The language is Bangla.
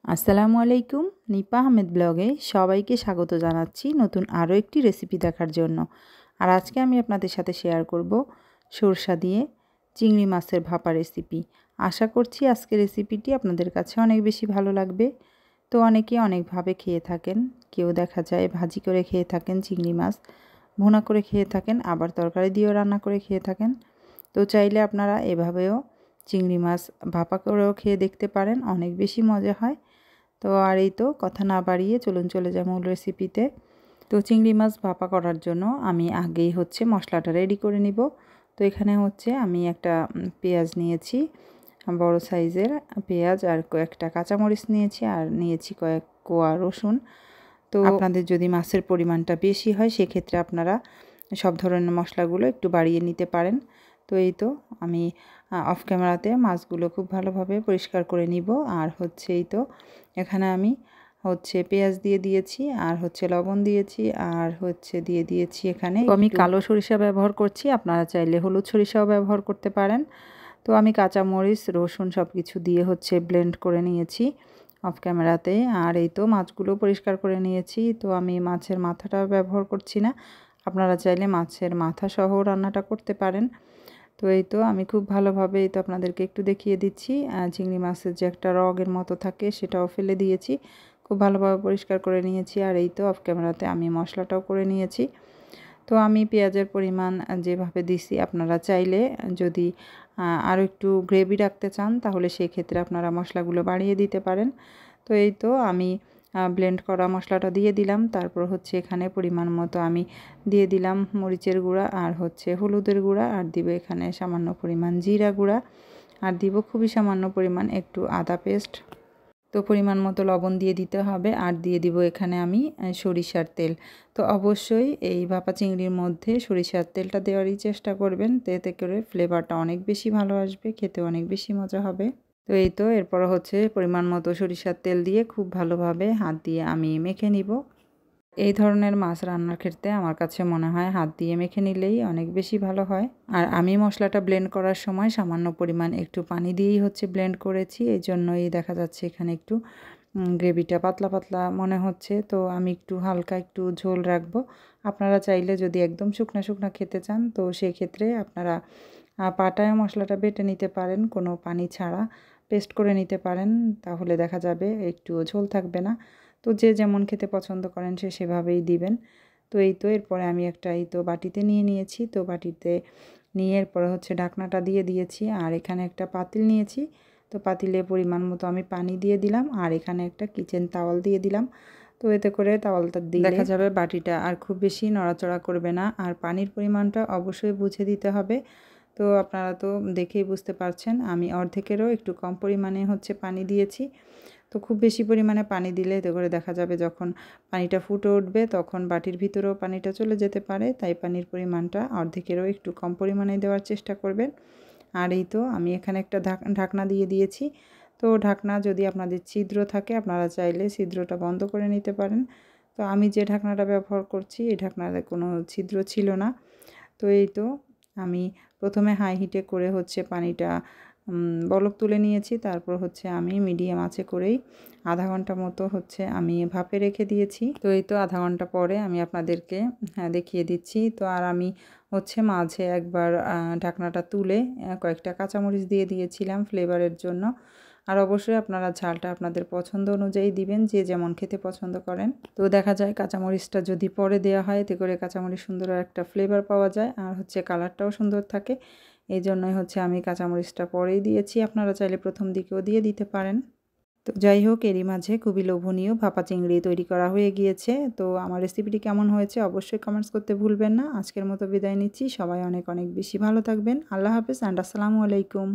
আসসালামু আলাইকুম। নিপা আহমেদ ব্লগে সবাইকে স্বাগত জানাচ্ছি নতুন আরও একটি রেসিপি দেখার জন্য। আর আজকে আমি আপনাদের সাথে শেয়ার করব সরষা দিয়ে চিংড়ি মাছের ভাপা রেসিপি। আশা করছি আজকের রেসিপিটি আপনাদের কাছে অনেক বেশি ভালো লাগবে। তো অনেকে অনেকভাবে খেয়ে থাকেন, কেউ দেখা যায় ভাজি করে খেয়ে থাকেন, চিংড়ি মাছ ভুনা করে খেয়ে থাকেন, আবার তরকারি দিয়েও রান্না করে খেয়ে থাকেন। তো চাইলে আপনারা এভাবেও চিংড়ি মাছ ভাপা করেও খেয়ে দেখতে পারেন, অনেক বেশি মজা হয়। তো আর এই তো কথা না বাড়িয়ে চলুন চলে যাই মূল রেসিপিতে। তো চিংড়ি মাছ ভাপা করার জন্য আমি আগেই মশলাটা রেডি করে নিব। তো এখানে আমি একটা পেঁয়াজ নিয়েছি, বড় সাইজের পেঁয়াজ, আর কয়েকটা কাঁচামরিচ নিয়েছি, আর নিয়েছি কয়েক কোয়া রসুন। তো আপনাদের যদি মাছের পরিমাণটা বেশি হয় সেক্ষেত্রে আপনারা সব ধরনের মশলাগুলো একটু বাড়িয়ে নিতে পারেন। তো এই তো আমি অফ ক্যামেরাতে মাছগুলো খুব ভালোভাবে পরিষ্কার করে নিব। আর এই তো এখানে আমি পেঁয়াজ দিয়ে দিয়েছি, আর লবণ দিয়েছি, আর দিয়ে দিয়েছি এখানে আমি কালো সরিষা ব্যবহার করছি, আপনারা চাইলে হলুদ সরিষাও ব্যবহার করতে পারেন। তো আমি কাঁচামরিচ রসুন সব কিছু দিয়ে ব্লেন্ড করে নিয়েছি অফ ক্যামেরাতে। আর এই তো মাছগুলো পরিষ্কার করে নিয়েছি। তো আমি মাছের মাথাটা ব্যবহার করছি না, আপনারা চাইলে মাছের মাথা সহ রান্নাটা করতে পারেন। তো এই তো আমি খুব ভালোভাবে এই তো আপনাদেরকে একটু দেখিয়ে দিচ্ছি, চিংড়ি মাছের যে একটা রগের মতো থাকে সেটাও ফেলে দিয়েছি, খুব ভালোভাবে পরিষ্কার করে নিয়েছি। আর এই তো অফ ক্যামেরাতে আমি মশলাটাও করে নিয়েছি। তো আমি পেঁয়াজের পরিমাণ যেভাবে দিছি, আপনারা চাইলে যদি আরও একটু গ্রেভি রাখতে চান তাহলে সেক্ষেত্রে আপনারা মশলাগুলো বাড়িয়ে দিতে পারেন। তো এই তো আমি ব্লেন্ড করা মশলাটা দিয়ে দিলাম। তারপর এখানে পরিমাণ মতো আমি দিয়ে দিলাম মরিচের গুঁড়া, আর হলুদের গুঁড়া, আর দিব এখানে সামান্য পরিমাণ জিরা গুঁড়া, আর দিব খুবই সামান্য পরিমাণ একটু আদা পেস্ট। তো পরিমাণ মতো লবণ দিয়ে দিতে হবে, আর দিয়ে দিব এখানে আমি সরিষার তেল। তো অবশ্যই এই ভাপা চিংড়ির মধ্যে সরিষার তেলটা দেওয়ারই চেষ্টা করবেন, এতে করে ফ্লেভারটা অনেক বেশি ভালো আসবে, খেতে অনেক বেশি মজা হবে। তো এই তো এরপর পরিমাণ মতো সরিষার তেল দিয়ে খুব ভালোভাবে হাত দিয়ে আমি মেখে নিব। এই ধরনের মাছ রান্নার ক্ষেত্রে আমার কাছে মনে হয় হাত দিয়ে মেখে নিলেই অনেক বেশি ভালো হয়। আর আমি মশলাটা ব্লেন্ড করার সময় সামান্য পরিমাণ একটু পানি দিয়েই ব্লেন্ড করেছি, এই জন্যই দেখা যাচ্ছে এখানে একটু গ্রেভিটা পাতলা পাতলা মনে হচ্ছে। তো আমি একটু হালকা একটু ঝোল রাখবো। আপনারা চাইলে যদি একদম শুকনা শুকনা খেতে চান তো সেক্ষেত্রে আপনারা পাটায় মশলাটা বেটে নিতে পারেন, কোনো পানি ছাড়া পেস্ট করে নিতে পারেন, তাহলে দেখা যাবে একটুও ঝোল থাকবে না। তো যে যেমন খেতে পছন্দ করেন সে সেভাবেই দিবেন। তো এই তো এরপরে আমি একটা এই তো বাটিতে নিয়ে নিয়েছি। তো বাটিতে নিয়ে এরপরে ঢাকনাটা দিয়ে দিয়েছি, আর এখানে একটা পাতিল নিয়েছি। তো পাতিলে পরিমাণ মতো আমি পানি দিয়ে দিলাম, আর এখানে একটা কিচেন তাওয়াল দিয়ে দিলাম। তো এতে করে তাওয়ালটা দিয়ে দেখা যাবে বাটিটা আর খুব বেশি নড়াচড়া করবে না। আর পানির পরিমাণটা অবশ্যই বুঝে দিতে হবে। তো আপনারা তো দেখেই বুঝতে পারছেন আমি অর্ধেকেরও একটু কম পরিমাণে পানি দিয়েছি। তো খুব বেশি পরিমাণে পানি দিলে এতে করে দেখা যাবে যখন পানিটা ফুটে উঠবে তখন বাটির ভিতরেও পানিটা চলে যেতে পারে, তাই পানির পরিমাণটা অর্ধেকেরও একটু কম পরিমাণে দেওয়ার চেষ্টা করবেন। আর এই তো আমি এখানে একটা ঢাকনা দিয়ে দিয়েছি। তো ঢাকনা যদি আপনাদের ছিদ্র থাকে আপনারা চাইলে ছিদ্রটা বন্ধ করে নিতে পারেন। তো আমি যে ঢাকনাটা ব্যবহার করছি এই ঢাকনাতে কোনো ছিদ্র ছিল না। তো এই তো আমি প্রথমে হাই হিটে করে পানিটা বলক তুলে নিয়েছি, তারপর আমি মিডিয়াম আঁচে করেই আধা ঘন্টা মতো আমি ভাপে রেখে দিয়েছি। তো এই তো আধা ঘন্টা পরে আমি আপনাদেরকে দেখিয়ে দিচ্ছি। তো আর আমি মাঝে একবার ঢাকনাটা তুলে কয়েকটা কাঁচামরিচ দিয়ে দিয়েছিলাম ফ্লেভারের জন্য। আর অবশ্যই আপনারা ঝালটা আপনাদের পছন্দ অনুযায়ী দিবেন, যে যেমন খেতে পছন্দ করেন। তো দেখা যায় কাঁচামরিচটা যদি পরে দেওয়া হয় এতে করে কাঁচামরিচ সুন্দর একটা ফ্লেভার পাওয়া যায়, আর কালারটাও সুন্দর থাকে। এই জন্যই আমি কাঁচামরিচটা পরেই দিয়েছি, আপনারা চাইলে প্রথম দিকেও দিয়ে দিতে পারেন। তো যাই হোক, এরই মাঝে খুবই লোভনীয় ভাপা চিংড়ি তৈরি করা হয়ে গিয়েছে। তো আমার রেসিপিটি কেমন হয়েছে অবশ্যই কমেন্টস করতে ভুলবেন না। আজকের মতো বিদায় নিচ্ছি, সবাই অনেক অনেক বেশি ভালো থাকবেন। আল্লাহ হাফেজ অ্যান্ড আসসালামু আলাইকুম।